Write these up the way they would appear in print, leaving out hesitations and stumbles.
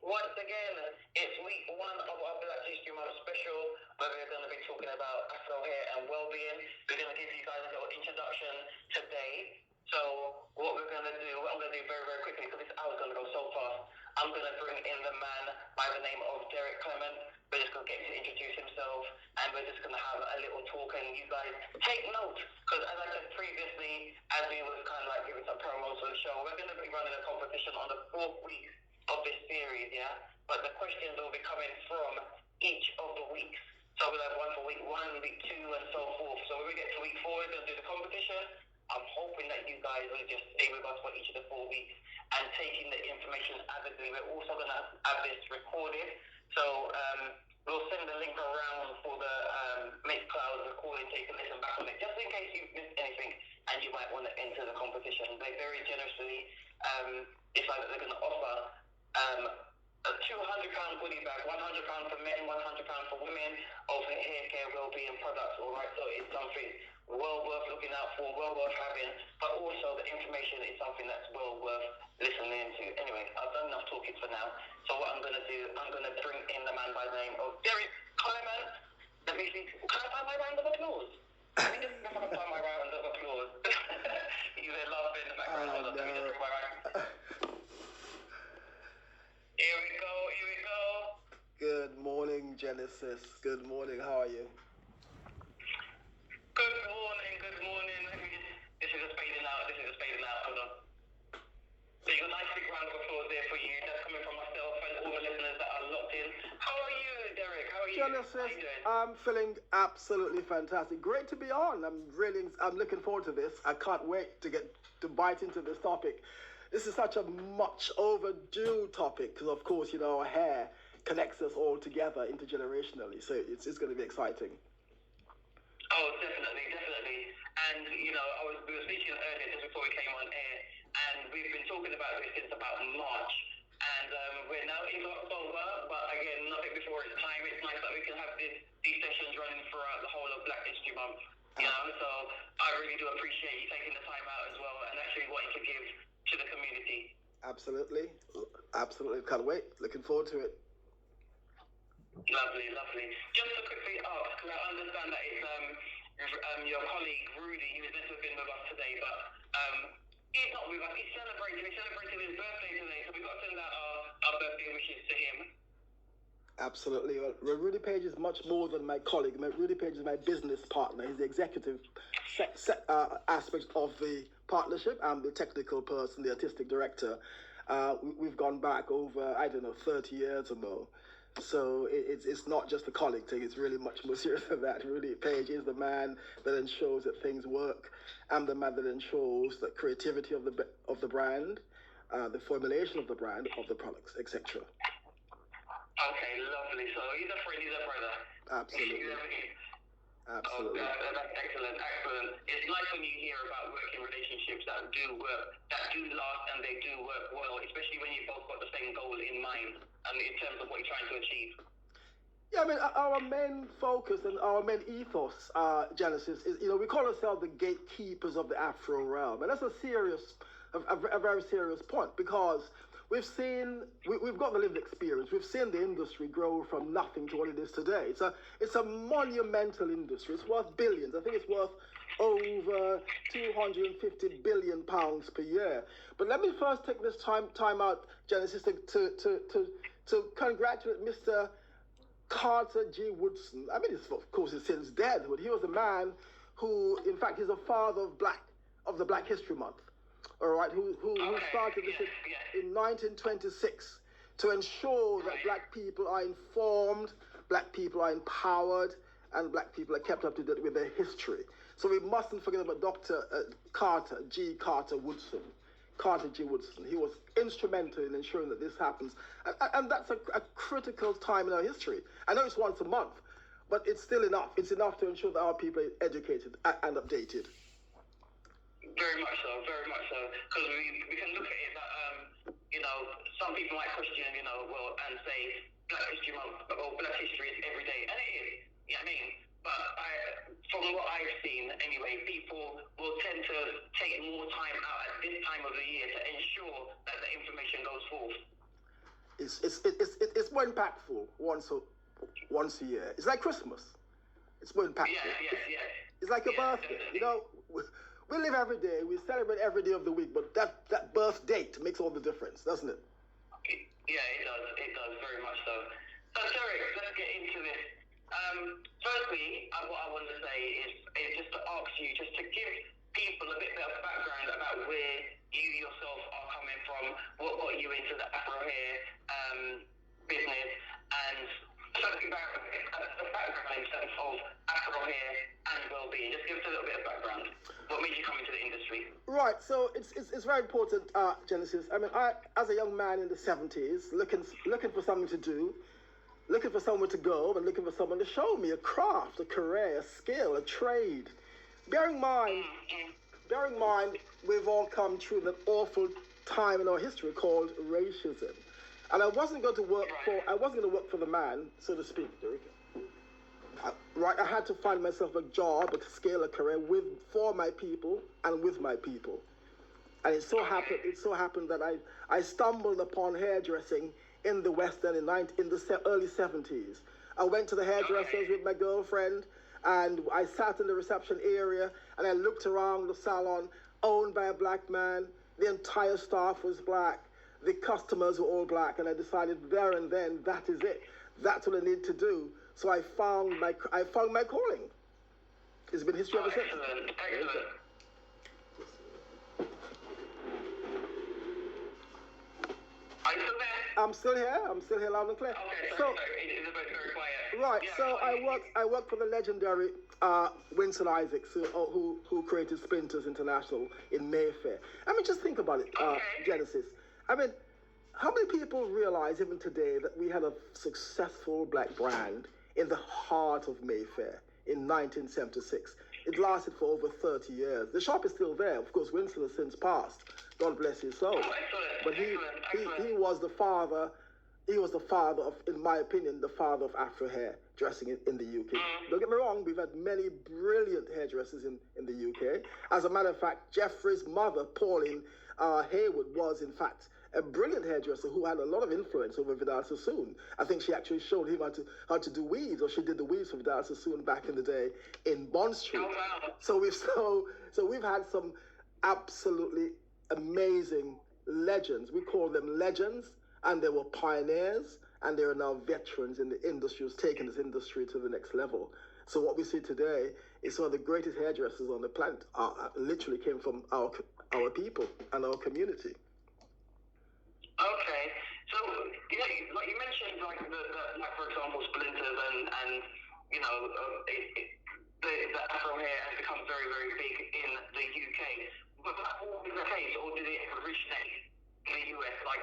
Once again, it's week one of our Black History Month special, where we're going to be talking about Afro hair and well-being. We're going to give you guys a little introduction today. So what I'm going to do very, very quickly, because this hour's going to go so fast, I'm going to bring in the man by the name of Derek Clement. We're just going to get him to introduce himself, and we're just going to have a little talk, and you guys take note, because as I said previously, as we was kind of like giving some promos for the show, we're going to be running a competition on the 4th week of this series, yeah? But the questions will be coming from each of the weeks. So we'll have one for week 1, week 2, and so forth. So when we get to week 4, we're going to do the competition. I'm hoping that you guys will just stay with us for each of the 4 weeks and taking the information avidly. We're also going to have this recorded. So we'll send the link around for the Mixcloud recording, so you can listen back on it, just in case you've missed anything and you might want to enter the competition. They very generously decide that they're going to offer a £200 goodie bag, £100 for men, £100 for women, of hair care well-being products. All right, so it's something well worth looking out for, well worth having, but also the information is something that's well worth listening to. Anyway, I've done enough talking for now. So what I'm going to do, I'm going to bring in the man by the name of Derek Clement. Let me see. Can I find my round of applause? Let me just find my round of applause. You're laughing in the background. Let me just bring my round. Here we go. Good morning, Jennisis. Good morning, how are you? Good morning. This is a spading out. Hold on. So you got a nice big round of applause there for you. That's coming from myself and all the listeners that are locked in. How are you, Derek? How are you? Jennisis, I'm feeling absolutely fantastic. Great to be on. I'm looking forward to this. I can't wait to get to bite into this topic. This is such a much overdue topic because, of course, our hair connects us all together intergenerationally. So it's going to be exciting. Oh, definitely. And, we were speaking earlier just before we came on air, and we've been talking about this since about March. And we're now into October, but again, nothing before its time. It's nice that we can have these sessions running throughout the whole of Black History Month. So I really do appreciate you taking the time out as well and actually wanting to give to the community. Absolutely. Can't wait. Looking forward to it. Lovely. Just to quickly ask, because I understand that it's your colleague Rudy, he was meant to have been with us today, but he's not with us. He's celebrating his birthday today, so we've got to send out our birthday wishes to him. Absolutely. Well, Rudy Page is much more than my colleague. Rudy Page is my business partner. He's the executive aspect of the partnership. I'm the technical person, the artistic director. We've gone back over, 30 years or more. So it's not just a colleague thing. It's really much more serious than that. Rudy Page is the man that ensures that things work. I'm the man that ensures the creativity of the brand, the formulation of the brand, of the products, etc. Okay, lovely. So he's a friend, he's a brother. Absolutely. Absolutely. Oh, that's excellent. It's nice when you hear about working relationships that do work, that do last, and they do work well, especially when you've both got the same goal in mind and in terms of what you're trying to achieve. Yeah, our main focus and our main ethos, Jennisis, is, we call ourselves the gatekeepers of the Afro realm. And that's a very serious point, because we've got the lived experience. We've seen the industry grow from nothing to what it is today. It's a monumental industry. It's worth billions. I think it's worth over £250 billion per year. But let me first take this time out, Jennisis, to congratulate Mr. Carter G. Woodson. Of course, he's since dead, but he was a man who, in fact, he's the father of the Black History Month. All right, who started this in 1926 to ensure that Black people are informed, Black people are empowered, and Black people are kept up to date with their history. So we mustn't forget about Dr. Carter G. Woodson. Carter G. Woodson. He was instrumental in ensuring that this happens. And that's a critical time in our history. I know it's once a month, but it's still enough. It's enough to ensure that our people are educated and updated. Very much so. Because we can look at it that, some people might question, and say Black History Month, or Black History is every day. And it is, you know what I mean? But from what I've seen anyway, people will tend to take more time out at this time of the year to ensure that the information goes forth. It's more impactful once a year. It's like Christmas. It's more impactful. Yes. It's like a birthday. Definitely. You know, we live every day. We celebrate every day of the week, but that birth date makes all the difference, doesn't it? Yeah, it does. It does very much so. So, Derek, let's get into this. Firstly, what I want to say is just to ask you, just to give people a bit of background about where you yourself are coming from, what got you into the Afro hair business, and something about the background in terms of Afro hair and well-being. Just give us a little bit of background. What made you come into the industry? Right, so it's very important, Jennisis. I mean, I, as a young man in the 70s, looking for something to do, looking for somewhere to go, and looking for someone to show me a craft, a career, a skill, a trade. Bearing in mind, we've all come through that awful time in our history called racism, and I wasn't going to work for the man, so to speak. I had to find myself a job, a skill, a career for my people and with my people. And it so happened that I stumbled upon hairdressing in the West End in the early 70s. I went to the hairdressers with my girlfriend, and I sat in the reception area, and I looked around the salon, owned by a black man. The entire staff was black. The customers were all black, and I decided there and then, that is it. That's what I need to do. So I found my calling. It's been history ever since. Excellent. Are you still there? I'm still here loud and clear. Okay, so, it's a bit very quiet. Right, Yeah, so I worked for the legendary Winston Isaacs, who created Sprinters International in Mayfair. I mean, just think about it, Jennisis. I mean, how many people realize even today that we had a successful black brand in the heart of Mayfair in 1976? It lasted for over 30 years. The shop is still there. Of course, Winston has since passed. God bless his soul. But he was the father. He was the father of, in my opinion, the father of Afro hair dressing in the UK. Don't get me wrong, we've had many brilliant hairdressers in the UK. As a matter of fact, Jeffrey's mother, Pauline Haywood, was in fact a brilliant hairdresser who had a lot of influence over Vidal Sassoon. I think she actually showed him how to do weaves, or she did the weaves for Vidal Sassoon back in the day in Bond Street. Oh, wow. So we've had some absolutely amazing legends. We call them legends, and they were pioneers, and they are now veterans in the industry who's taken this industry to the next level. So what we see today is some of the greatest hairdressers on the planet literally came from our people and our community. Okay, so like you mentioned, like like for example, splinters and you know the Afro hair has become very, very big in the UK. But that always the case, or did it originate in the US? Like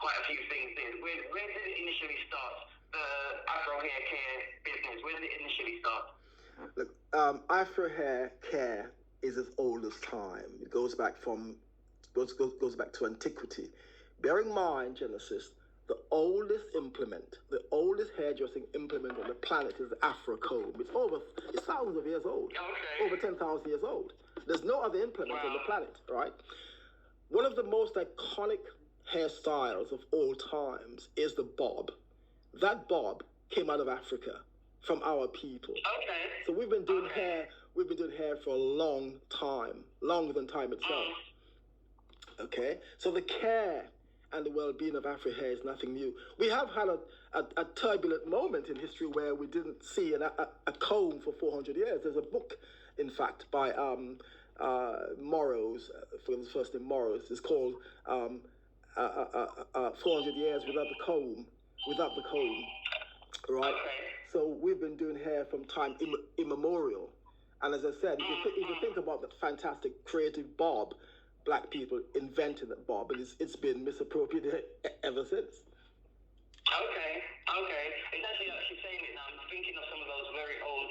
quite a few things did. Where did it initially start? The Afro hair care business. Where did it initially start? Look, Afro hair care is as old as time. It goes back goes back to antiquity. Bear in mind, Jennisis, the oldest hairdressing implement on the planet is the Afro comb. It's thousands of years old. Okay. Over 10,000 years old. There's no other implement on the planet, right? One of the most iconic hairstyles of all times is the bob. That bob came out of Africa, from our people. Okay. So we've been doing hair for a long time, longer than time itself. Okay? So the care and the well-being of Afro hair is nothing new. We have had a turbulent moment in history where we didn't see a comb for 400 years. There's a book, in fact, by Morrows, for the first name Morrows. It's called 400 Years Without the Comb. Right? Okay. So we've been doing hair from time immemorial. And as I said, if you think about the fantastic creative bob, black people invented that bob, and it's been misappropriated ever since. Okay. It's actually saying it now. I'm thinking of some of those very old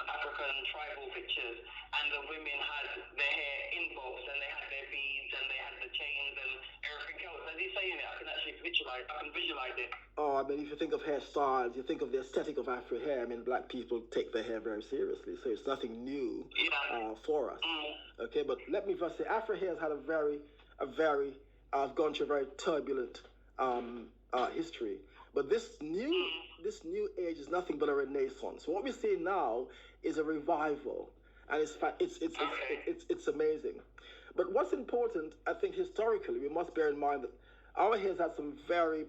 African tribal pictures, and the women had their hair in bobs, and they had their beads, and they had the chains, and everything else. As he's saying it, I can actually visualize it. Oh, I mean, if you think of hairstyles, you think of the aesthetic of Afro hair. I mean, black people take their hair very seriously, so it's nothing new for us. Okay, but let me first say, Afro hair has had gone through a very turbulent history. But this new age is nothing but a renaissance. What we see now is a revival, and it's amazing. But what's important, I think, historically, we must bear in mind that our hair has had some very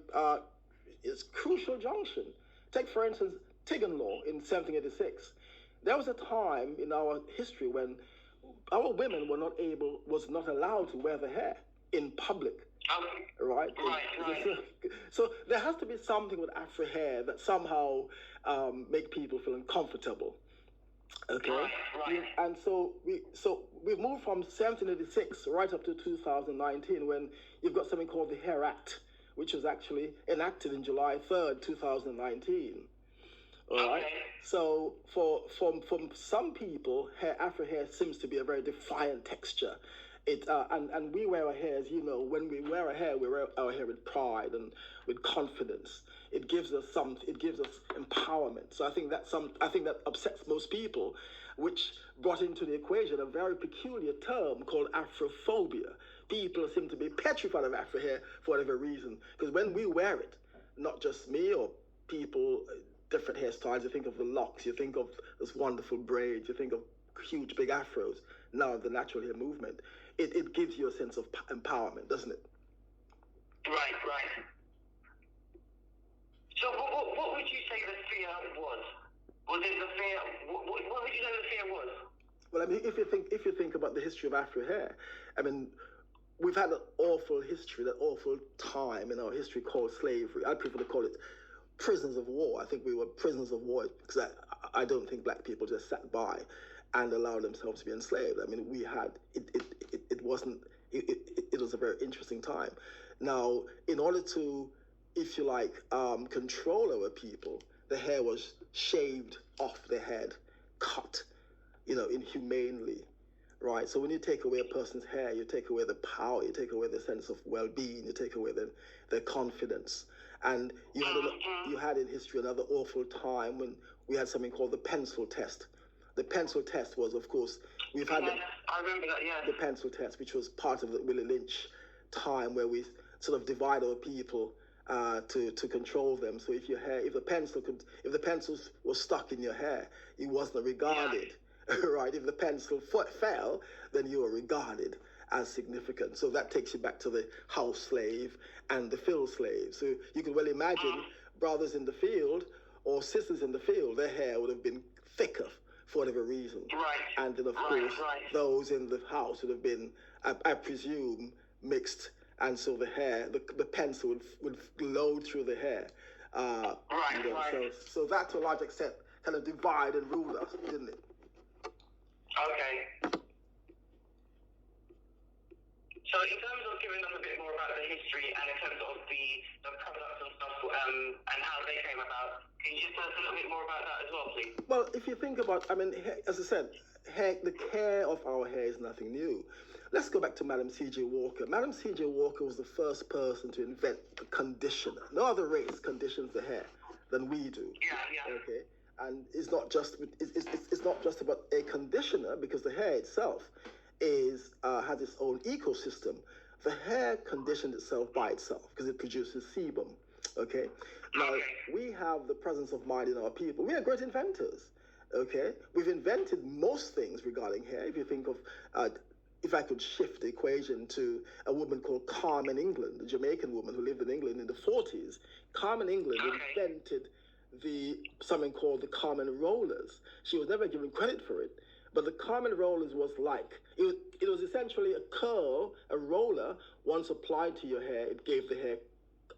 it's crucial junction. Take, for instance, Tigan Law in 1786. There was a time in our history when our women was not allowed to wear the hair in public. Right? So there has to be something with Afro hair that somehow make people feel uncomfortable. Okay? Right. And so we've moved from 1786 right up to 2019 when you've got something called the Hair Act, which was actually enacted in July 3rd, 2019. All right. So from some people, Afro hair seems to be a very defiant texture. And we wear our hair, as you know, when we wear our hair, we wear our hair with pride and with confidence. It gives us empowerment. So I think that upsets most people, which brought into the equation a very peculiar term called Afrophobia. People seem to be petrified of Afro hair for whatever reason, because when we wear it, not just me or people, different hairstyles, you think of the locks, you think of this wonderful braids, you think of huge big afros, now the natural hair movement. It gives you a sense of empowerment, doesn't it? Right. So what would you say the fear was? Was it the fear? What would you say the fear was? Well, I mean, if you think about the history of Afro hair, I mean, we've had an awful history, that awful time in our history called slavery. I prefer to call it prisoners of war. I think we were prisoners of war because I don't think black people just sat by and allowed themselves to be enslaved. I mean, we had it was a very interesting time. Now, in order to, if you like, control our people, the hair was shaved off the head, cut, inhumanely, right? So when you take away a person's hair, you take away the power, you take away the sense of well-being, you take away their confidence. And you had in history another awful time when we had something called the pencil test. The pencil test was, of course, I remember that, yeah. The pencil test, which was part of the Willie Lynch time, where we sort of divide our people to control them. So if the pencils were stuck in your hair, it wasn't regarded, right? If the pencil fell, then you were regarded as significant. So that takes you back to the house slave and the field slave. So you can well imagine brothers in the field or sisters in the field, their hair would have been thicker for whatever reason. Right. And then, of course, those in the house would have been, I presume, mixed. And so the hair, the pencil would glow through the hair. So that, to a large extent, kind of divide and ruled us, didn't it? Okay. So in terms of giving them a bit more about the history and in terms of the products and stuff and how they came about, can you just tell us a little bit more about that as well, please? Well, if you think about, I mean, as I said, the care of our hair is nothing new. Let's go back to Madam C.J. Walker. Madam C.J. Walker was the first person to invent the conditioner. No other race conditions the hair than we do. Yeah. Okay, and it's not just about a conditioner, because the hair itself has its own ecosystem. The hair conditioned itself by itself because it produces sebum. Okay, now we have the presence of mind in our people. We are great inventors. Okay, we've invented most things regarding hair. If you think of if I could shift the equation to a woman called Carmen England, a Jamaican woman who lived in England in the 40s. Carmen England invented something called the Carmen Rollers. She was never given credit for it, but the Carmen Rollers was it was essentially a curl, a roller. Once applied to your hair, it gave the hair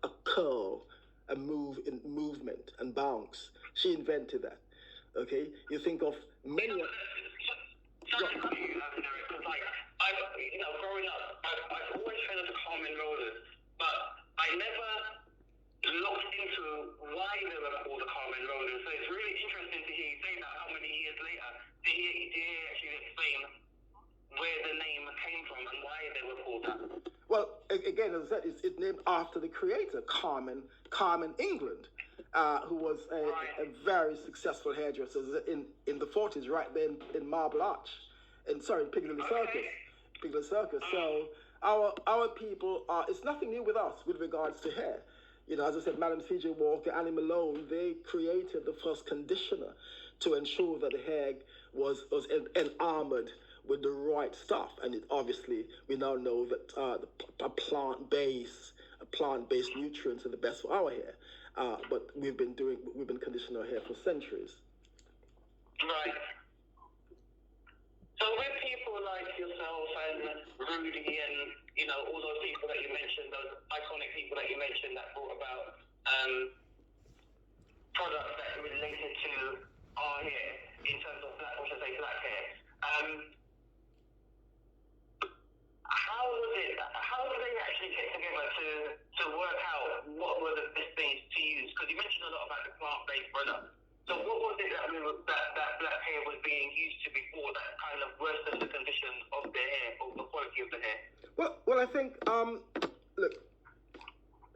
a curl, a movement and bounce. She invented that. Okay, you think of many. Growing up, I've always heard of the Carmen Rollers, but I never looked into why they were called the Carmen Rollers. So it's really interesting to hear you say that. How many years later did he actually explain where the name came from and why they were called that? Well, again, as I said, it's named after the creator, Carmen England, who was a very successful hairdresser in the 40s, right there in Marble Arch, in Piccadilly Circus. So our people are. It's nothing new with us with regards to hair. You know, as I said, Madam C.J. Walker, Annie Malone, they created the first conditioner to ensure that the hair was enamored with the right stuff. And it, obviously, we now know that a plant-based nutrients are the best for our hair. But we've been conditioning our hair for centuries. Right. So with people like yourself and Rudy and, you know, all those people that you mentioned, those iconic people that you mentioned that brought about products that related to our hair in terms of black, or should I say black hair, how did they actually get together to work out what were the best things to use? Because you mentioned a lot about the plant-based products. So what was it that black hair was being used to before that kind of worsened the condition of the hair, or the quality of the hair? Well, I think, look,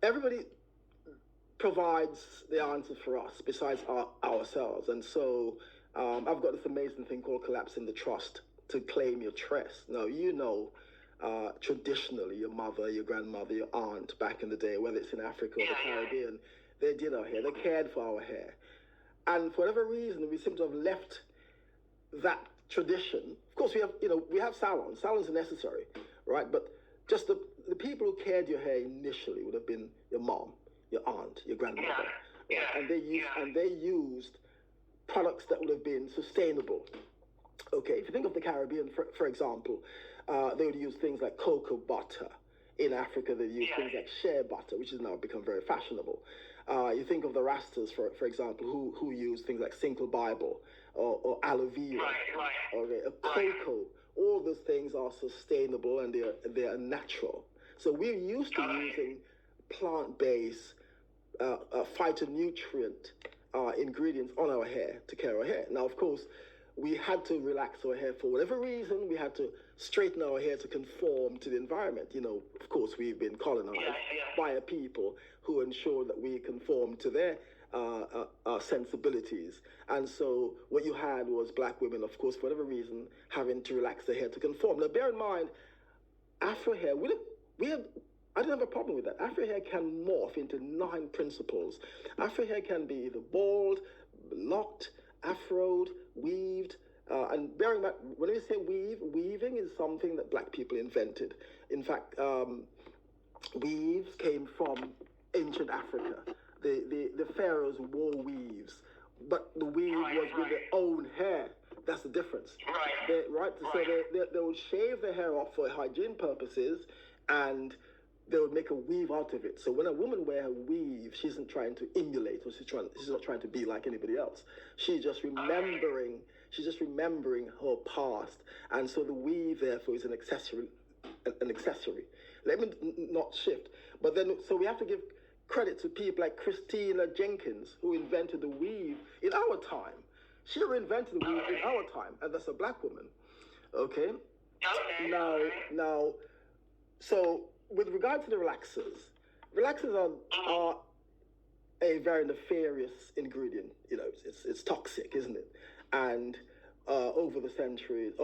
everybody provides the answer for us besides ourselves. And so I've got this amazing thing called collapsing the trust to claim your trust. Now, you know, traditionally, your mother, your grandmother, your aunt back in the day, whether it's in Africa or the Caribbean, they did our hair, they cared for our hair. And for whatever reason, we seem to have left that tradition. Of course, we have salons. Salons are necessary, right? But just the people who cared your hair initially would have been your mom, your aunt, your grandmother. Yeah. Right? And they used products that would have been sustainable. Okay, if you think of the Caribbean, for example, they would use things like cocoa butter. In Africa, they use things like shea butter, which has now become very fashionable. You think of the Rastas, for example, who use things like Cinco Bible or aloe vera, okay, cocoa. All those things are sustainable and they are natural. So we're used to using plant-based phytonutrient ingredients on our hair to care our hair. Now, of course, we had to relax our hair for whatever reason. We had to straighten our hair to conform to the environment. You know, of course, we've been colonized by a people who ensure that we conform to their sensibilities. And so what you had was black women, of course, for whatever reason, having to relax their hair to conform. Now, bear in mind, Afro hair, I don't have a problem with that. Afro hair can morph into 9 principles. Afro hair can be either bald, locked, afroed, weaved, and bearing in mind, when we say weaving is something that black people invented. In fact, weaves came from ancient Africa. The pharaohs wore weaves, but the weave was with their own hair. That's the difference. So they would shave their hair off for hygiene purposes, and they would make a weave out of it. So when a woman wears a weave, she isn't trying to emulate, or she's not trying to be like anybody else. She's just remembering her past. And so the weave, therefore, is an accessory. Let me not shift. But then, so we have to give credit to people like Christina Jenkins, who invented the weave in our time. She reinvented the weave in our time, and that's a black woman. Okay? Now, so with regard to the relaxers are a very nefarious ingredient. You know, it's toxic, isn't it? And over the centuries,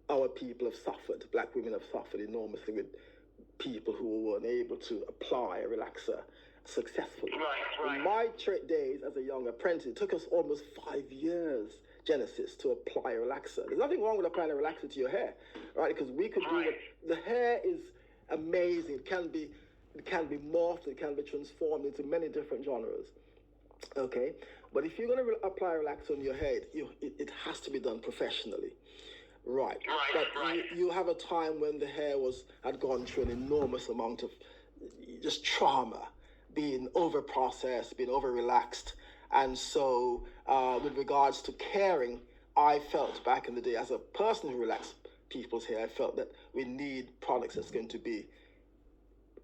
our people have suffered. Black women have suffered enormously with people who were unable to apply a relaxer successfully. In my days as a young apprentice, it took us almost 5 years, Jennisis, to apply a relaxer. There's nothing wrong with applying a relaxer to your hair, right? Because we could do it. The hair is amazing. It can be morphed. It can be transformed into many different genres. Okay, but if you're going to apply a relaxer on your head, it has to be done professionally. Right. You have a time when the hair had gone through an enormous amount of just trauma, being over-processed, being over-relaxed. And so with regards to caring, I felt back in the day, as a person who relaxed people's hair, I felt that we need products that's going to be,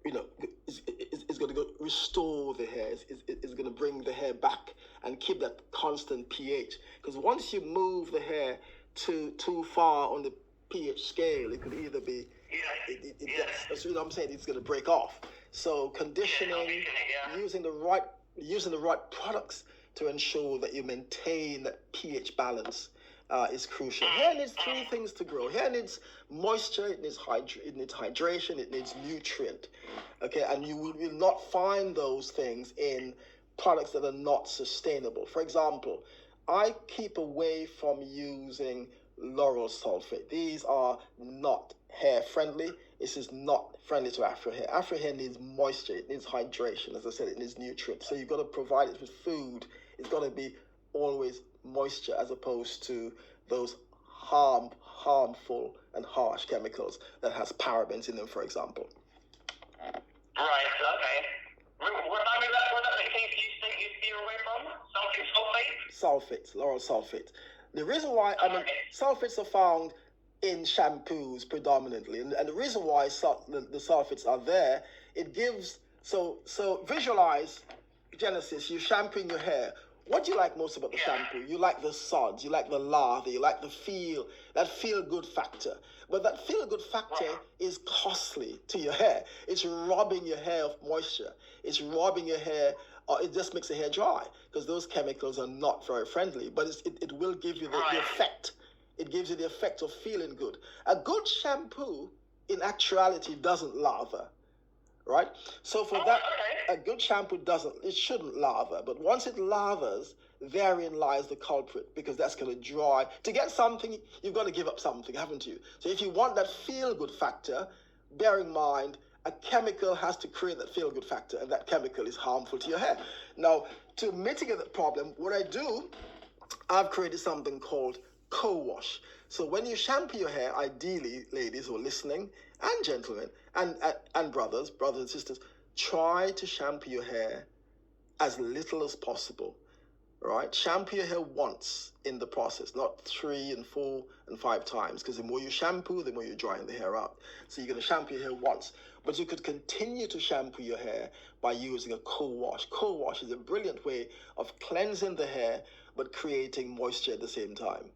you know, it's going to go restore the hair. It's going to bring the hair back and keep that constant pH. Because once you move the hair too far on the pH scale, it could either be, that's what I'm saying, it's going to break off. So conditioning, using the right products to ensure that you maintain that pH balance is crucial. Hair needs three things to grow. Hair needs moisture, it needs hydration, it needs nutrient. Okay, and you will not find those things in products that are not sustainable. For example, I keep away from using lauryl sulfate. These are not hair friendly. This is not friendly to Afro hair. Afro hair needs moisture, it needs hydration. As I said, it needs nutrients. So you've got to provide it with food. It's got to be always moisture as opposed to those harmful and harsh chemicals that has parabens in them, for example. Right, okay. What taste you steer away from? Something sulfate? Sulfates, lauryl sulfate. The reason why, sulfates are found in shampoos predominantly, and the reason why the sulfates are there, it gives, so visualize, Jennisis, you shampooing your hair. What do you like most about the shampoo? You like the suds, you like the lather, you like the that feel-good factor. But that feel-good factor is costly to your hair. It's robbing your hair of moisture. It's robbing your hair, or it just makes the hair dry, because those chemicals are not very friendly. But it will give you the effect. It gives you the effect of feeling good. A good shampoo, in actuality, doesn't lather. Right? So for that, a good shampoo shouldn't lather. But once it lathers, therein lies the culprit, because that's going to dry. To get something, you've got to give up something, haven't you? So if you want that feel-good factor, bear in mind, a chemical has to create that feel-good factor, and that chemical is harmful to your hair. Now, to mitigate the problem, what I do, I've created something called co-wash. So when you shampoo your hair, ideally, ladies who are listening, and gentlemen, and brothers and sisters, try to shampoo your hair as little as possible, right? Shampoo your hair once in the process, not 3 and 4 and 5 times, because the more you shampoo, the more you're drying the hair out. So you're going to shampoo your hair once, but you could continue to shampoo your hair by using a co-wash. Co-wash is a brilliant way of cleansing the hair, but creating moisture at the same time.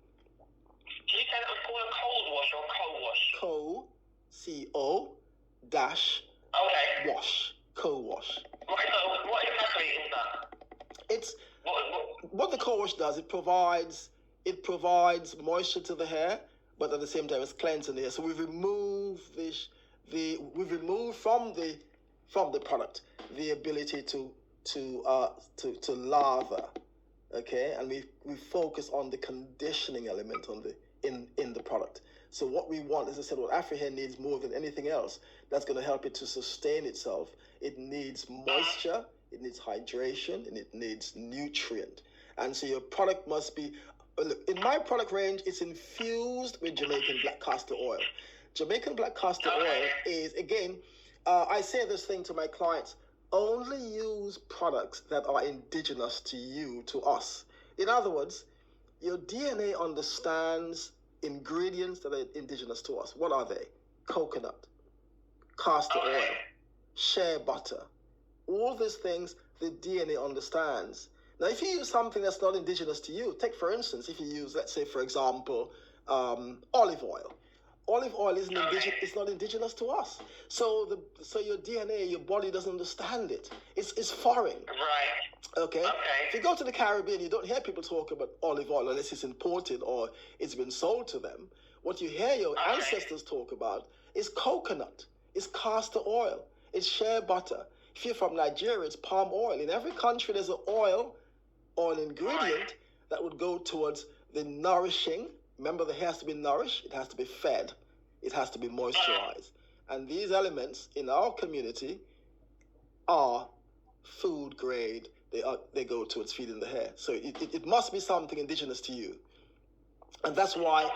Did you say that was called a cold wash or co-wash? C-O dash wash. Co-wash. Right, so what exactly is that? It's what the co-wash does. It provides moisture to the hair, but at the same time it's cleansing the hair. So we've removed from the product the ability to lather. Okay, and we focus on the conditioning element in the product. So what we want, as I said, what Afro hair needs more than anything else that's going to help it to sustain itself, it needs moisture, it needs hydration, and it needs nutrient. And so your product must be, in my product range, it's infused with Jamaican black castor oil. Jamaican black castor oil is, again, I say this thing to my clients, only use products that are indigenous to you, to us. In other words, your DNA understands ingredients that are indigenous to us. What are they? Coconut, castor oil, shea butter. All these things the DNA understands. Now, if you use something that's not indigenous to you, take for instance, if you use, let's say, for example, olive oil. Olive oil isn't it's not indigenous to us. So your DNA, your body doesn't understand it. It's foreign. Right. Okay? If you go to the Caribbean, you don't hear people talk about olive oil unless it's imported or it's been sold to them. What you hear your ancestors talk about is coconut, it's castor oil, it's shea butter. If you're from Nigeria, it's palm oil. In every country, there's an oil or an ingredient that would go towards the nourishing. Remember, the hair has to be nourished, it has to be fed, it has to be moisturized. And these elements in our community are food grade. They go towards feeding the hair. So it must be something indigenous to you. And that's why,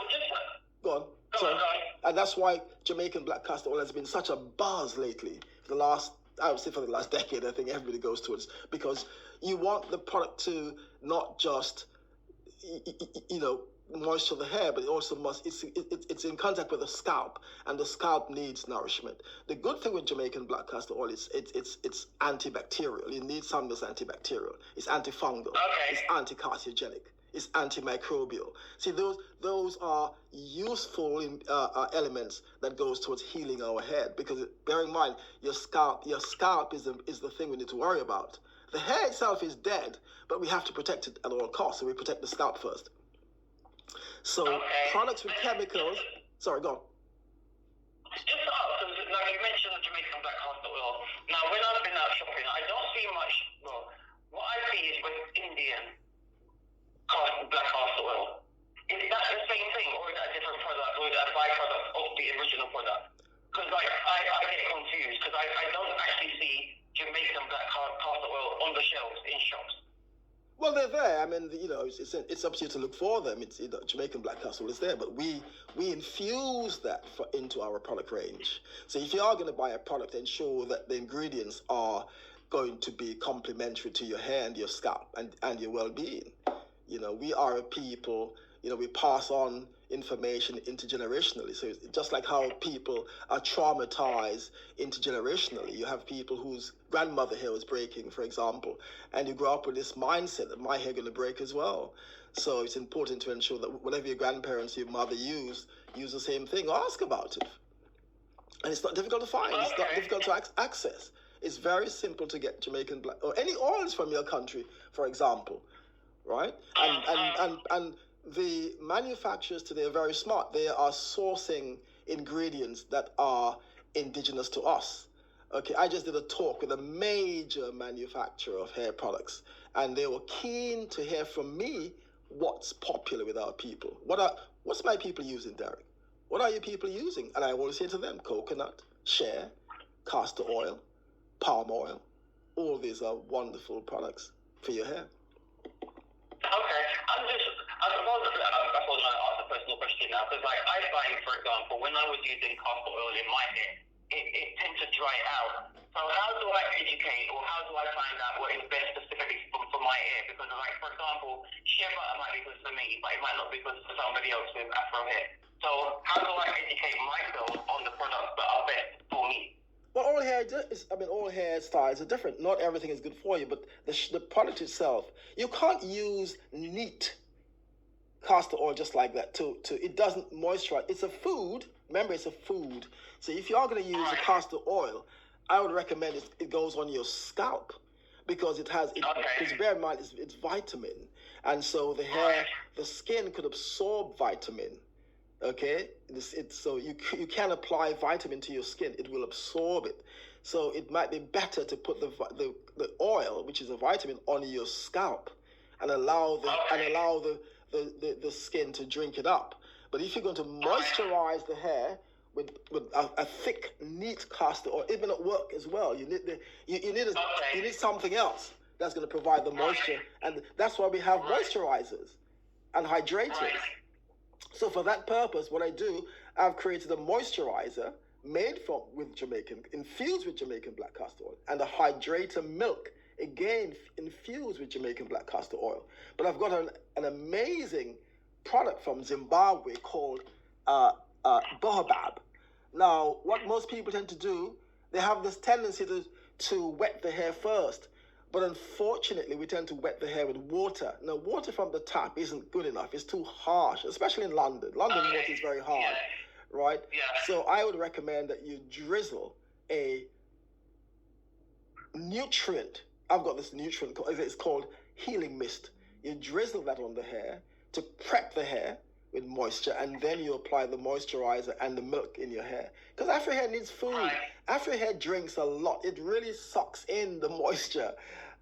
and that's why Jamaican black castor oil has been such a buzz lately. I would say for the last decade, I think everybody goes towards, because you want the product to not just, moisture the hair, but it also it's in contact with the scalp, and the scalp needs nourishment. The good thing with Jamaican black castor oil is it's antibacterial. You need something that's antibacterial. It's antifungal. It's anticarcinogenic. It's antimicrobial. See, those are useful elements that goes towards healing our head, because bear in mind, your scalp is the thing we need to worry about. The hair itself is dead, but we have to protect it at all costs, so we protect the scalp first. So products with chemicals. Sorry, go on. Just up, because now you mentioned the Jamaican black castor oil. Now, when I've been out shopping, I don't see much. Well, what I see is West Indian black castor oil. Is that the same thing, or is that a different product, or is that a byproduct of the original product? Because like I get confused because I don't actually see Jamaican black castor oil on the shelves in shops. Well, they're there. I mean, it's up to you to look for them. It's Jamaican black castor oil is there, but we infuse that into our product range. So if you are going to buy a product, ensure that the ingredients are going to be complementary to your hair and your scalp and your well-being. We are a people. We pass on information intergenerationally. So it's just like how people are traumatized intergenerationally. You have people whose grandmother hair was breaking, for example, and you grow up with this mindset that my hair going to break as well. So it's important to ensure that whatever your grandparents, your mother use the same thing. Ask about it. And it's not difficult to find. It's not difficult to access. It's very simple to get Jamaican black or any oils from your country, for example, right? And the manufacturers today are very smart. They are sourcing ingredients that are indigenous to us. Okay, I just did a talk with a major manufacturer of hair products, and they were keen to hear from me what's popular with our people. What's my people using, Derek? What are your people using? And I always say to them, coconut, shea, castor oil, palm oil. All these are wonderful products for your hair. Okay, I suppose I ask a personal question now, because like I find, for example, when I was using castor oil in my hair, it tends to dry out. So how do I educate, or how do I find out what is best specifically for my hair? Because like, for example, shea butter might be good for me, but it might not be good for somebody else with Afro hair. So how do I educate myself on the products that are best for me? Well, all hairstyles are different. Not everything is good for you, but the product itself, you can't use neat castor oil just like that. It doesn't moisturize. It's a food. Remember, it's a food. So if you are going to use a castor oil, I would recommend it goes on your scalp, because because bear in mind it's vitamin, and so the skin could absorb vitamin. Okay, so you can apply vitamin to your skin. It will absorb it. So it might be better to put the oil, which is a vitamin, on your scalp, and allow the skin to drink it up. But if you're going to moisturize the hair with a thick, neat castor oil, it may not work as well. You need something else that's going to provide the moisture, and that's why we have moisturizers and hydrators. So for that purpose, what I do, I've created a moisturizer infused with Jamaican black castor oil, and a hydrator milk, again infused with Jamaican black castor oil. But I've got an amazing product from Zimbabwe called Bohobab. Now, what most people tend to do, they have this tendency to wet the hair first. But unfortunately, we tend to wet the hair with water. Now, water from the tap isn't good enough. It's too harsh, especially in London. London water is very hard, right? Yeah. So I would recommend that you drizzle a nutrient. I've got this nutrient. It's called healing mist. You drizzle that on the hair to prep the hair with moisture, and then you apply the moisturizer and the milk in your hair. Because Afro hair needs food. Right. Afro hair drinks a lot. It really sucks in the moisture.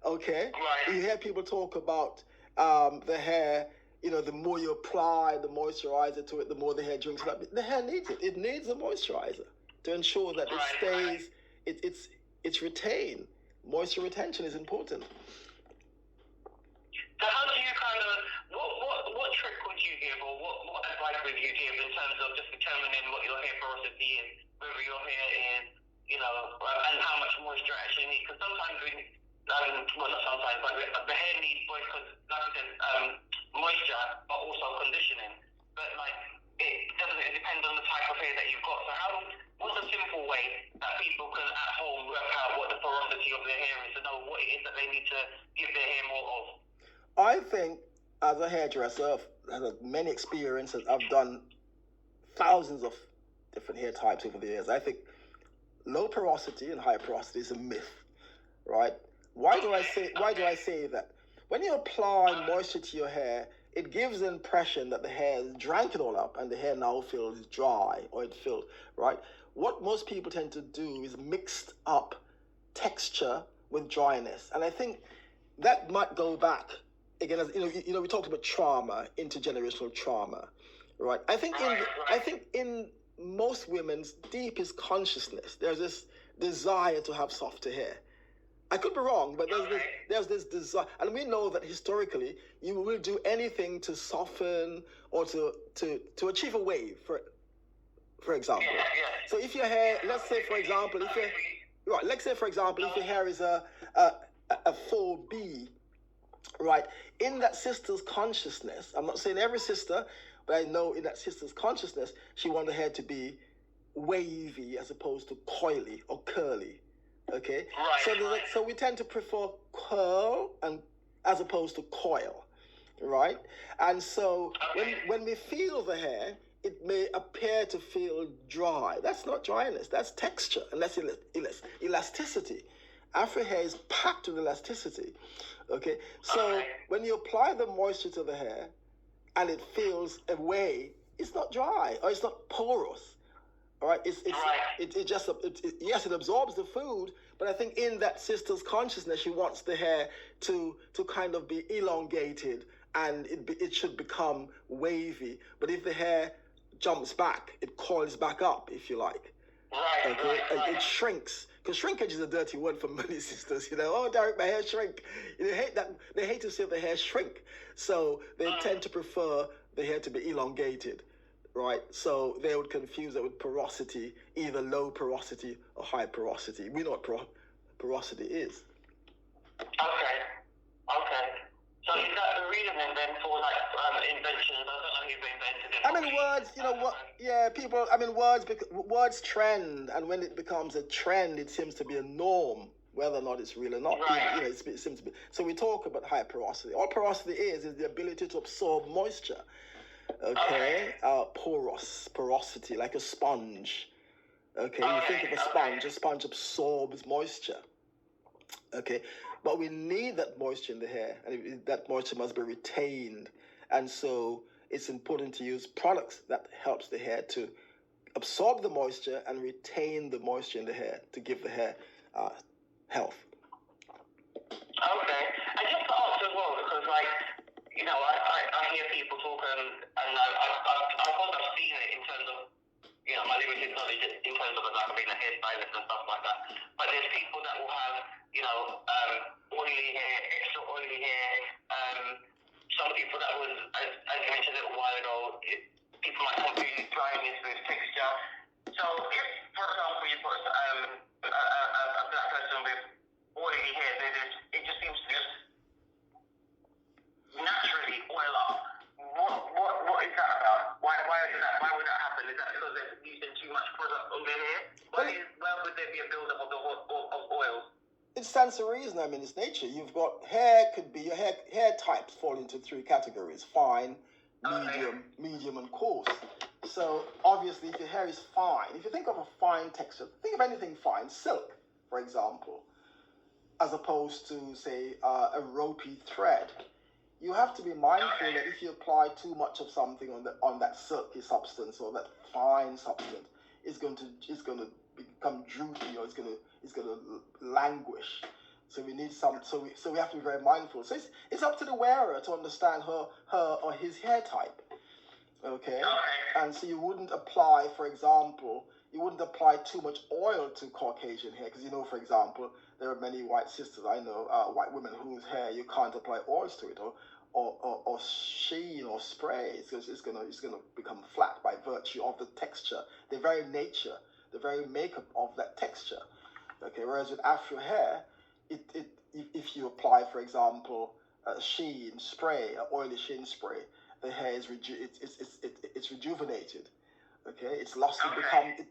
Okay? Right. You hear people talk about the hair, the more you apply the moisturizer to it, the more the hair drinks it up. The hair needs it. It needs a moisturizer to ensure that it stays, it's retained. Moisture retention is important. So how do you what trick would you give, or what advice would you give in terms of just determining what your hair porosity is, whether your hair is, and how much moisture it actually needs? Because sometimes not sometimes, but the hair needs both, because like I said, moisture, but also conditioning. But like, it depends on the type of hair that you've got. So what's a simple way that people can at home work out what the porosity of their hair is, to know what it is that they need to give their hair more of? I think, as a hairdresser, I've had many experiences. I've done thousands of different hair types over the years. I think low porosity and high porosity is a myth, right? Why do I say that? When you apply moisture to your hair, it gives the impression that the hair drank it all up and the hair now feels dry or it feels, right? What most people tend to do is mix up texture with dryness. And I think that might go back, again, as we talked about trauma, intergenerational trauma, right? I think in most women's deepest consciousness, there's this desire to have softer hair. I could be wrong, but there's this desire, and we know that historically you will do anything to soften or to achieve a wave, for example. So if your hair, let's say for example, if your hair is a 4B, right? In that sister's consciousness, I'm not saying every sister, but I know in that sister's consciousness, she wanted the hair to be wavy as opposed to coily or curly. Okay, so we tend to prefer curl and as opposed to coil, right? And so when we feel the hair, it may appear to feel dry. That's not dryness. That's texture, and that's elasticity. Afro hair is packed with elasticity. Okay, so when you apply the moisture to the hair, and it feels away, it's not dry or it's not porous. All right, yes, it absorbs the food, but I think in that sister's consciousness, she wants the hair to kind of be elongated, and it should become wavy. But if the hair jumps back, it coils back up, if you like. It shrinks, because shrinkage is a dirty word for many sisters. Oh, Derek, my hair shrink. They hate that. They hate to see the hair shrink, so they tend to prefer the hair to be elongated. Right, so they would confuse it with porosity, either low porosity or high porosity. We know what porosity is. Okay. So is that the reason then for inventions? I don't know who invented it. Words. Words trend, and when it becomes a trend, it seems to be a norm, whether or not it's real or not. Right. It seems to be. So we talk about high porosity. All porosity is the ability to absorb moisture. Okay. Porosity, like a sponge. Okay, you think of a sponge absorbs moisture. Okay, but we need that moisture in the hair, and that moisture must be retained. And so it's important to use products that helps the hair to absorb the moisture and retain the moisture in the hair to give the hair health. Okay, and just to ask as well, because I hear people talking, and I suppose I've seen it in terms of, my limited knowledge in terms of being a hairstylist and stuff like that. But there's people that will have, oily hair, extra oily hair. Some people that was, as you mentioned a little while ago, people might confuse dryness with texture. So if, for example, you've got a black person with oily hair, it just seems to just naturally oil up. What is that about? Why would that happen? Is that because they're using too much product on their hair? Why would there be a buildup of oil? It stands to reason. It's nature. You've got hair. Could be your hair types fall into 3 categories: fine, medium, and coarse. So obviously, if your hair is fine, if you think of a fine texture, think of anything fine, silk, for example, as opposed to say a ropey thread. You have to be mindful that if you apply too much of something on that silky substance or that fine substance, it's going to become droopy, or it's going to languish. So we need so we have to be very mindful. So it's up to the wearer to understand her or his hair type. Okay, and so you wouldn't apply, for example, too much oil to Caucasian hair, because for example, there are many white sisters I know, white women whose hair you can't apply oils to it, or sheen or spray. It's gonna become flat by virtue of the texture, the very nature, the very makeup of that texture. Okay, whereas with Afro hair, if you apply, for example, a sheen spray, an oily sheen spray, the hair is it's rejuvenated. Okay, it's lost.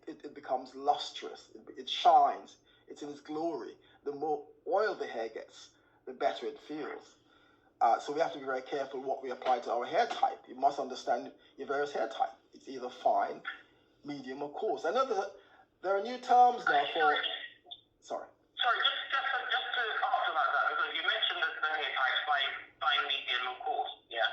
It becomes lustrous. It shines. It's in its glory. The more oil the hair gets, the better it feels. So we have to be very careful what we apply to our hair type. You must understand your various hair type. It's either fine, medium, or coarse. I know that there are new terms now for. Sorry. Sorry, just to ask about that, because you mentioned the hair types, fine, medium, and coarse. Yeah.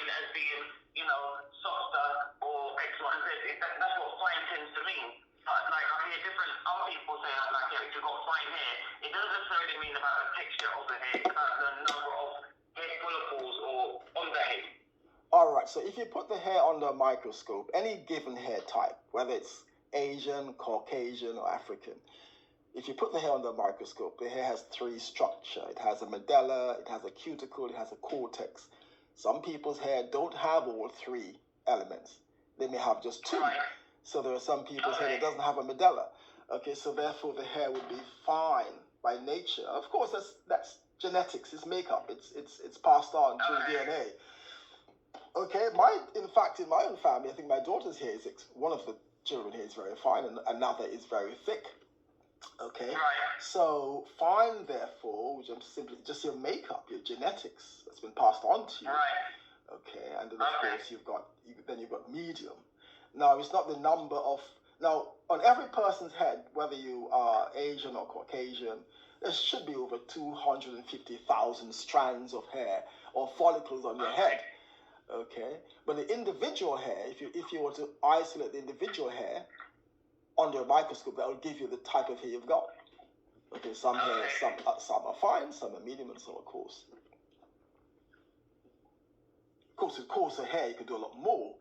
defined as being, you know, softer or X, Y, and Z. That's what fine tends to mean. But like I hear different other people say that, like, if you've got fine hair, it doesn't necessarily mean about the texture of the hair, it's about the number of hair follicles or on the head. All right, so if you put the hair under a microscope, any given hair type, whether it's Asian, Caucasian, or African, if you put the hair under a microscope, the hair has three structures. It has a medulla, it has a cuticle, it has a cortex. Some people's hair don't have all three elements. They may have just two. Right. So there are some people's hair that doesn't have a medulla. Okay, so therefore the hair would be fine by nature. Of course, that's genetics, it's makeup, it's passed on through DNA. Okay, in fact, in my own family, I think my daughter's hair is, one of the children here is very fine, and another is very thick. Okay, Right. so fine, therefore, which is simply just your makeup, your genetics that's been passed on to you. Right. Okay, and then of course you've got medium. Now it's not the number of, now on every person's head, whether you are Asian or Caucasian, there should be over 250,000 strands of hair or follicles on your head. Okay, but the individual hair, if you were to isolate the individual hair under a microscope, that will give you the type of hair you've got. Okay, some hair, some are fine, some are medium, and some are coarse. Of course, with coarser hair, you can do a lot more.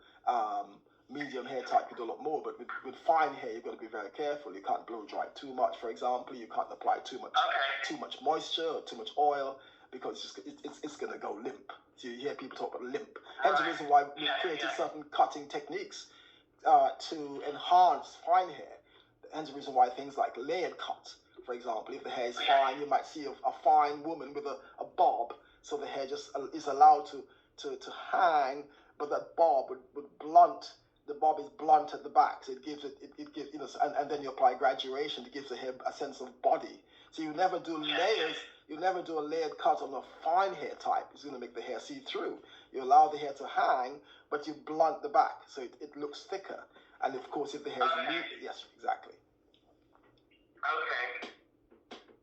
Medium hair type can do a lot more, but with fine hair, you've got to be very careful. You can't blow dry too much, for example. You can't apply too much moisture or too much oil, because it's going to go limp. So you hear people talk about limp. Hence the reason why we've created certain cutting techniques to enhance fine hair. Hence the reason why things like layered cut, for example, if the hair is fine, you might see a fine woman with a bob, so the hair just is allowed to hang, but that bob would blunt. The bob is blunt at the back, so it gives and then you apply graduation to give the hair a sense of body. So you never do layers. You never do a layered cut on a fine hair type. It's going to make the hair see through. You allow the hair to hang, but you blunt the back, so it looks thicker. And of course, if the hair is loose, yes, exactly. Okay.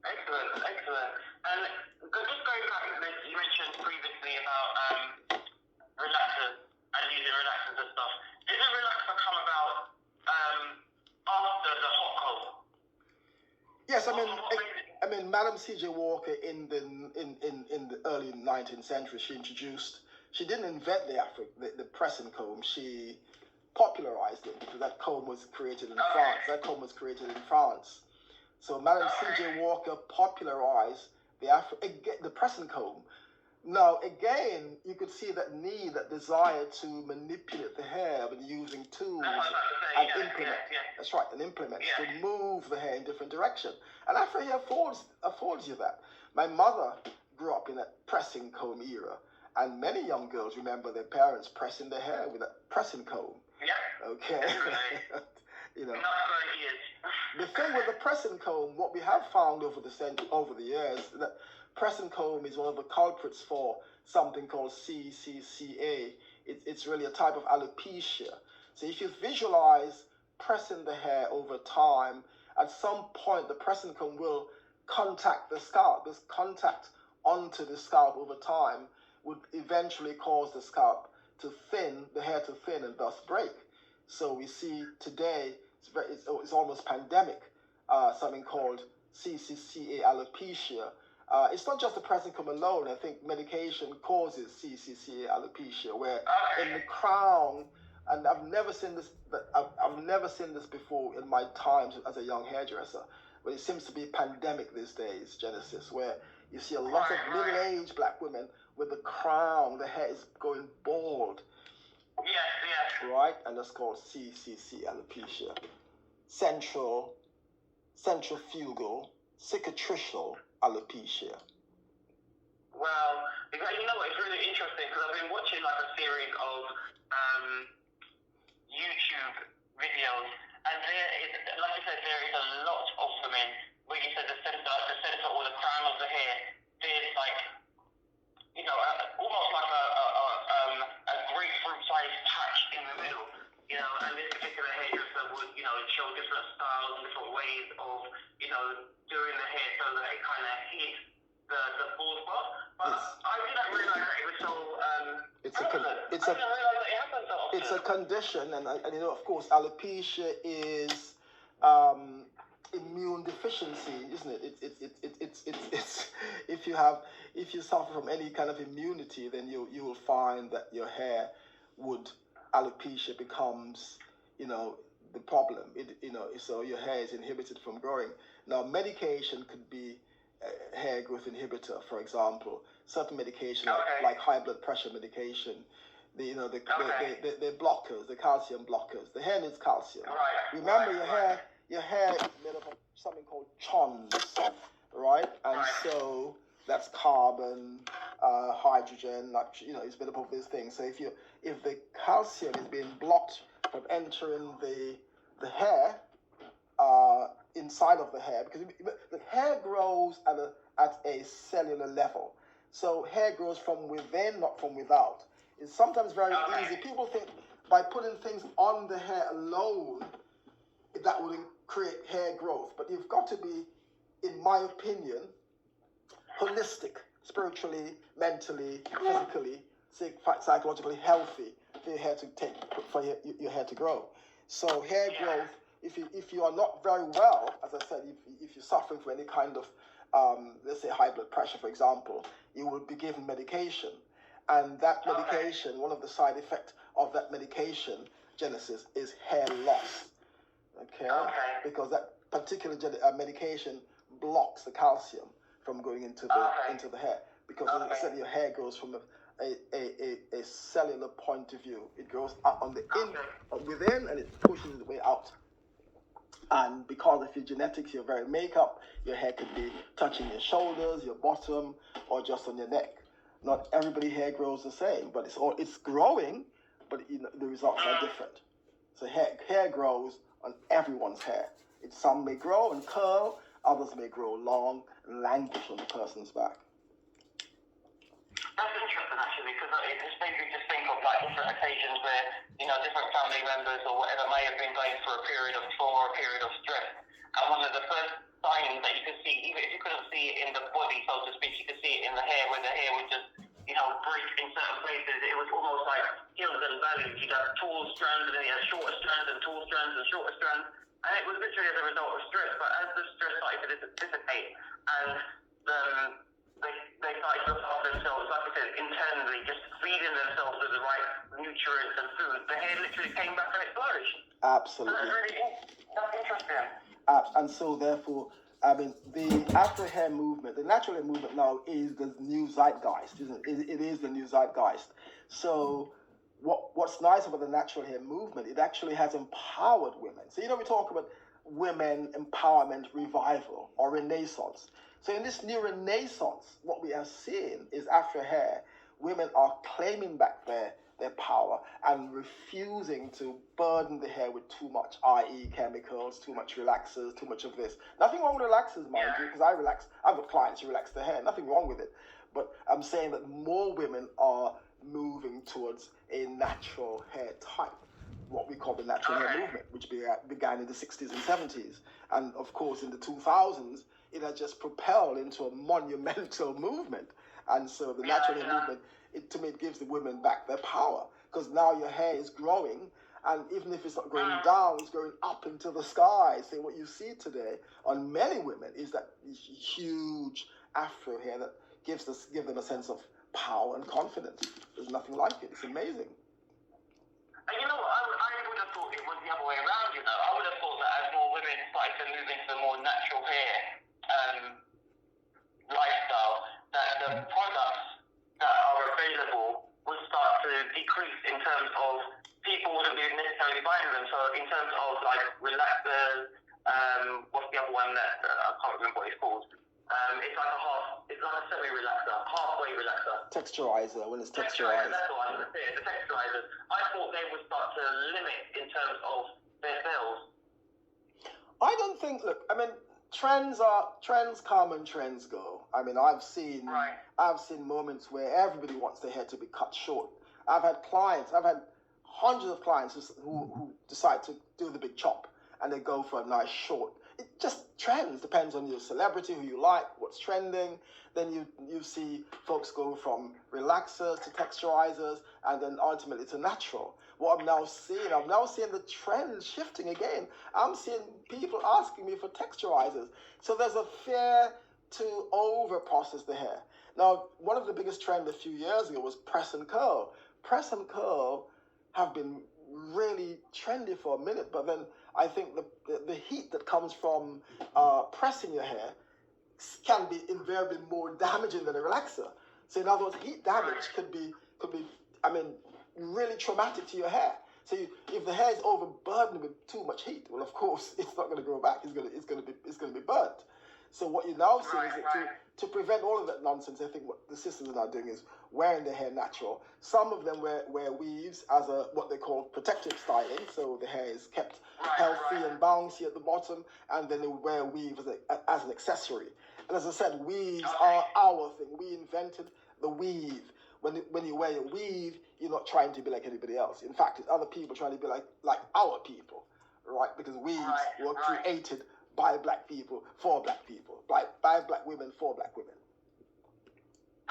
Excellent. And just going back, you mentioned previously about relaxers and using relaxers and stuff. Did the relaxer come about after the hot cold? Yes, I mean, Madam C.J. Walker in the early 19th century, she didn't invent the pressing comb. She popularized it, because that comb was created in France. So Madam C.J. Walker popularized the pressing comb. Now, again, you could see that desire to manipulate the hair with using tools and implements. That's right, and implements to move the hair in different direction. And Afro hair affords you that. My mother grew up in that pressing comb era, and many young girls remember their parents pressing their hair with a pressing comb. Yeah. Okay. You know. Not 30 years. The thing with the pressing comb, what we have found over the years, that pressing comb is one of the culprits for something called CCCA. It's really a type of alopecia. So if you visualize pressing the hair over time, at some point the pressing comb will contact the scalp. This contact onto the scalp over time would eventually cause the scalp to thin, the hair to thin and thus break. So we see today, it's almost pandemic, something called CCCA alopecia. It's not just the pressing comb alone. I think medication causes CCCA alopecia, where in the crown, and I've never seen this before in my time as a young hairdresser, but it seems to be pandemic these days, Jennisis, where you see a lot of middle-aged black women with the crown, the hair is going bald. Yes. Right, and that's called CCC alopecia. Centrifugal cicatricial alopecia. Well, you know what? It's really interesting, because I've been watching like a series of YouTube videos, and there is, like you said, there is a lot of women where you said the center or the crown of the hair, there's like, almost like a grapefruit-sized patch in the middle, and this particular hairdresser would, show different styles and different ways of, doing the hair so that it kind of hit the bald spot. But I didn't realize that it was so it's I didn't realize that it happens so often. It's a condition, and you know, of course, alopecia is immune deficiency, isn't it? It's if you suffer from any kind of immunity, then you will find that your hair alopecia becomes, you know, the problem. So your hair is inhibited from growing. Now, medication could be a hair growth inhibitor, for example. Certain medication like high blood pressure medication. The blockers, the calcium blockers. The hair needs calcium. Right. Remember, your hair is made up of something called chons, right? And so that's carbon, hydrogen. It's made up of these things. So if the calcium is being blocked from entering the hair, inside of the hair, because the hair grows at a cellular level. So hair grows from within, not from without. It's sometimes very easy. People think by putting things on the hair alone, that would create hair growth. But you've got to be, in my opinion, holistic, spiritually, mentally, physically, psychologically healthy for your hair to grow. So hair growth, if you are not very well, as I said, if you're suffering from any kind of, let's say high blood pressure, for example, you will be given medication. And that medication, one of the side effects of that medication, Jennisis, is hair loss. Okay? Because that particular medication blocks the calcium from going into the hair. Because as I said, your hair grows from a cellular point of view. It grows up on the within, and it pushes its way out. And because of your genetics, your very makeup, your hair could be touching your shoulders, your bottom, or just on your neck. Not everybody's hair grows the same, but it's growing, but the results are different. So hair grows on everyone's hair. Some may grow and curl, others may grow long and languish on the person's back. That's interesting, actually, because it just makes me just think of like different occasions where, different family members or whatever may have been going through a period of trauma or a period of stress. And one of the first signs that you could see, even if you couldn't see it in the body, so to speak, you could see it in the hair, where the hair would just, break in certain places. It was almost like hills and valleys. You'd have tall strands, and then you had shorter strands and tall strands and shorter strands. And it was literally as a result of stress. But as the stress started to dissipate, and they started to look after themselves, like I said, internally, just feeding themselves with the right nutrients and food, the hair literally came back and it flourished. Absolutely. That's interesting. And so therefore, I mean, the Afro hair movement, the natural hair movement now is the new zeitgeist, isn't it? It is the new zeitgeist. So what's nice about the natural hair movement, it actually has empowered women. So, we talk about women empowerment revival or renaissance. So in this new renaissance, what we are seeing is Afro hair, women are claiming back their power and refusing to burden the hair with too much, i.e. chemicals, too much relaxers, too much of this. Nothing wrong with relaxers, mind you, because I relax. I've got clients who relax their hair. Nothing wrong with it. But I'm saying that more women are moving towards a natural hair type, what we call the natural hair movement, which began in the 60s and 70s. And of course, in the 2000s, it has just propelled into a monumental movement. And so the natural hair movement, to me, it gives the women back their power, because now your hair is growing, and even if it's not going down, it's going up into the sky. So what you see today on many women is that huge Afro hair that give them a sense of power and confidence. There's nothing like it. It's amazing. And I would have thought it was the other way around. I would have thought that as more women started to move into the more natural hair lifestyle, that the products that are available would start to decrease in terms of people wouldn't be necessarily buying them. So in terms of like relaxers, what's the other one that I can't remember what it's called? It's like a semi-relaxer, halfway relaxer. Texturizer, when it's texturized. That's the one, the texturizers. I thought they would start to limit in terms of their sales. I don't think, look, I mean, trends come and trends go. I mean, I've seen moments where everybody wants their hair to be cut short. I've had hundreds of clients who decide to do the big chop, and they go for a nice short. it just trends. Depends on your celebrity, who you like, what's trending. Then you see folks go from relaxers to texturizers, and then ultimately to natural. What I'm now seeing the trend shifting again. I'm seeing people asking me for texturizers. So there's a fear to over process the hair. Now, one of the biggest trends a few years ago was press and curl. Press and curl have been really trendy for a minute, but then I think the heat that comes from pressing your hair can be invariably more damaging than a relaxer. So in other words, heat damage could be really traumatic to your hair. So if the hair is overburdened with too much heat, well, of course, it's not going to grow back. It's going to be burnt. So what you now see is that to prevent all of that nonsense, I think what the sisters are now doing is wearing their hair natural. Some of them wear weaves as what they call protective styling, so the hair is kept healthy and bouncy at the bottom, and then they wear weave as an accessory. And as I said, weaves are our thing. We invented the weave. When you wear your weave, you're not trying to be like anybody else. In fact, it's other people trying to be like our people, right? Because weaves were created by black people for black people, by black women for black women.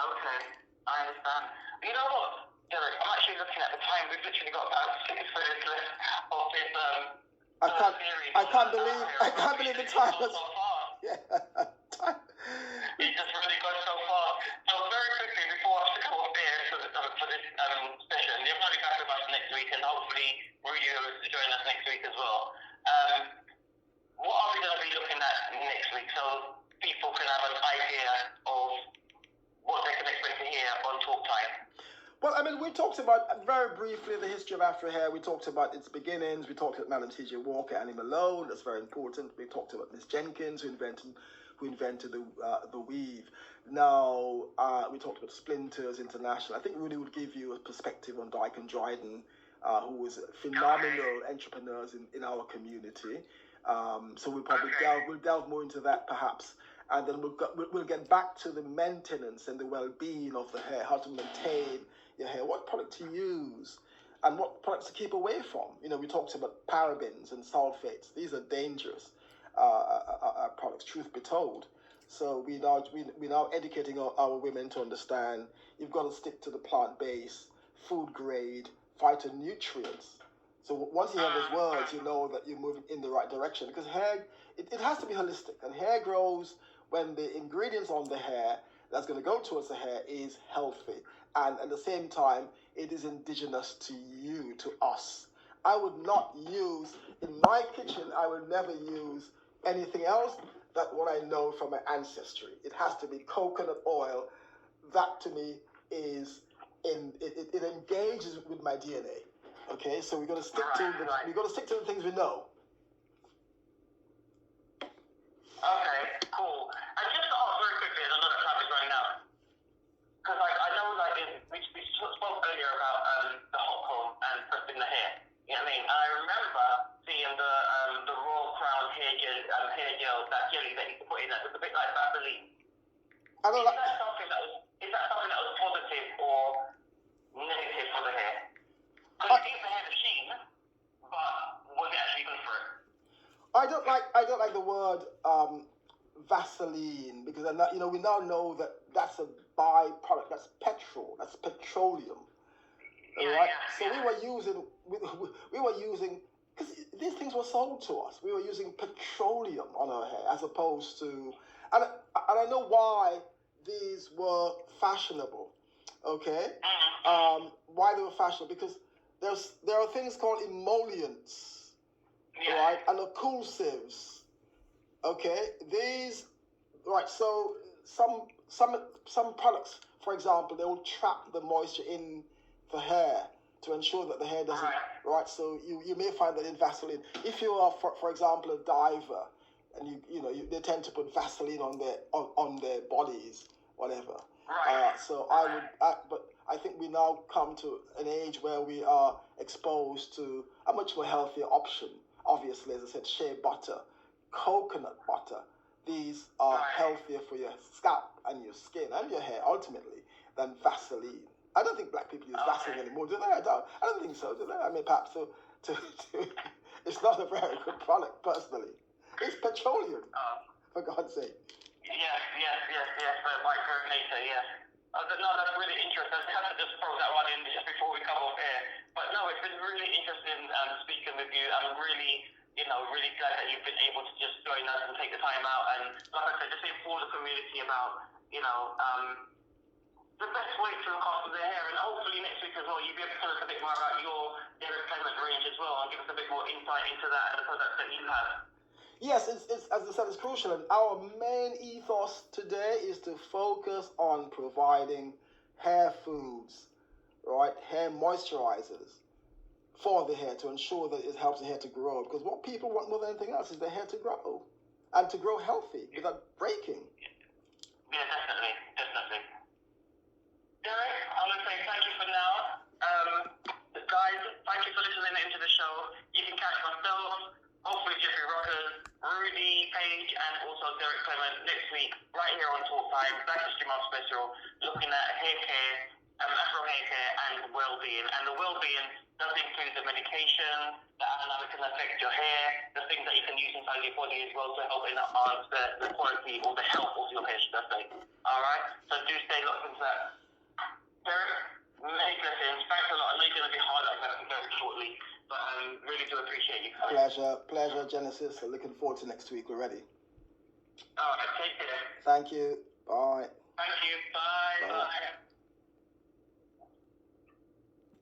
Okay, I understand. You know what, Derek? I'm actually looking at the time. We've literally got about 6 minutes left of this series. I can't believe the time. So far. Yeah, time. It just really goes so far. So very quickly, before I have to go off air for this session, you're probably back with us next week, and hopefully Rudy will join us next week as well. What are we going to be looking at next week so people can have an idea of what they can expect to hear on Talk Time? Well, I mean, we talked about very briefly the history of Afro hair. We talked about its beginnings. We talked about Madam T.J. Walker, Annie Malone. That's very important. We talked about Miss Jenkins, who invented the weave. Now, we talked about Splinters International. I think Rudy would give you a perspective on Dyke and Dryden, who was phenomenal entrepreneurs in our community. So we'll probably delve more into that perhaps, and then we'll get back to the maintenance and the well-being of the hair, how to maintain your hair, what product to use, and what products to keep away from. You know, we talked about parabens and sulfates. These are dangerous products, truth be told. So we're now educating our women to understand you've got to stick to the plant-based, food grade, phytonutrients. So once you have those words, you know that you're moving in the right direction. Because hair, it has to be holistic. And hair grows when the ingredients on the hair that's going to go towards the hair is healthy. And at the same time, it is indigenous to you, to us. I would not use, in my kitchen, I would never use anything else than what I know from my ancestry. It has to be coconut oil. That to me is, it engages with my DNA. Okay, so we've got to stick to the things we know. Okay, cool. And just to ask very quickly, I know that time is running out, because I know we spoke earlier about the hot comb and pressing the hair. You know what I mean? And I remember seeing the Royal Crown hair gel, that jelly that you can put in. That was a bit like Vaseline. Is that something that was positive or negative for the hair? Because it gives the hair the sheen, but was it actually good for it? I don't like the word Vaseline, because we now know that that's a byproduct. That's petrol. That's petroleum. Right? So we were using because these things were sold to us. We were using petroleum on our hair as opposed to, and I know why these were fashionable. Okay, why they were fashionable, because there are things called emollients, right, and occlusives. Okay, these, right. So some products, for example, they will trap the moisture in the hair to ensure that the hair doesn't. Right. So you may find that in Vaseline, if you are, for example, a diver, and they tend to put Vaseline on their bodies, whatever. But I think we now come to an age where we are exposed to a much more healthier option. Obviously, as I said, shea butter, coconut butter. These are healthier for your scalp and your skin and your hair, ultimately, than Vaseline. I don't think black people use Vaseline anymore, do they? I don't think so, do they? I mean, perhaps it's not a very good product, personally. It's petroleum, for God's sake. Yes, the micronator, yes. No, that's really interesting. I had to just throw that one in just before we come off air. But no, it's been really interesting speaking with you. I'm really, really glad that you've been able to just join us and take the time out and, like I said, just inform the community about, the best way to look after their hair. And hopefully next week as well, you'll be able to tell us a bit more about your hair replacement range as well and give us a bit more insight into that and the products that you have. Yes, it's as I said, it's crucial. And our main ethos today is to focus on providing hair foods, right? Hair moisturizers for the hair to ensure that it helps the hair to grow. Because what people want more than anything else is their hair to grow and to grow healthy without breaking. Yeah, definitely. Derek, I want to say thank you for now. Guys, thank you for listening into the show. You can catch myself, hopefully Jeffrey Rockers, Rudy Page, and also Derek Clement next week, right here on Talk Time, Black History Month special, looking at hair care, Afro hair care, and well-being. And the well-being does include the medication that can affect your hair, the things that you can use inside your body as well to help enhance the quality or the health of your hair, should I say. All right? So do stay locked into that. Derek, many blessings. Thanks a lot. I know you're going to be hard at that very shortly, but really do appreciate you coming. Pleasure, Jennisis. Looking forward to next week. We're ready. All right, take care. Thank you. Bye. Thank you. Bye.